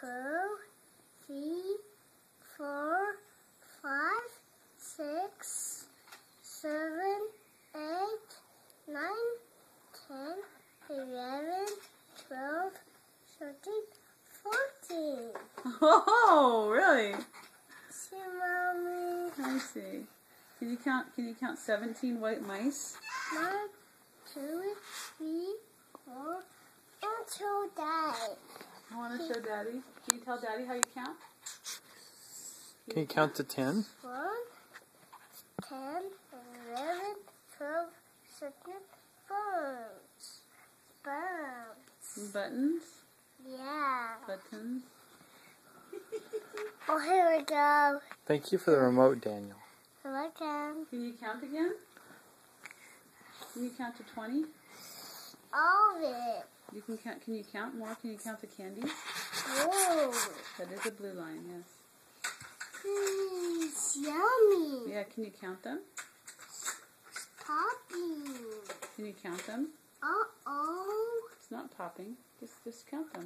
2, 3, 4, 5, 6, 7, 8, 9, 10, 11, 12, 13, 14. Oh, really? See, Mommy. I see. Can you count 17 white mice? 1, 2, 3, 4, and show Daddy. I want to show Daddy. Can you tell Daddy how you count? Can you count to 10? 1, 10, 11, 12, 13, birds. Buttons? Yeah. Buttons? Oh, here we go. Thank you for the remote, Daniel. You're welcome. Can you count again? Can you count to 20? All of it. You can count. Can you count more? Can you count the candies? Whoa. That is a blue line, yes. It's yummy. Yeah, can you count them? Popping. Can you count them? Uh-oh. It's not popping. Just count them.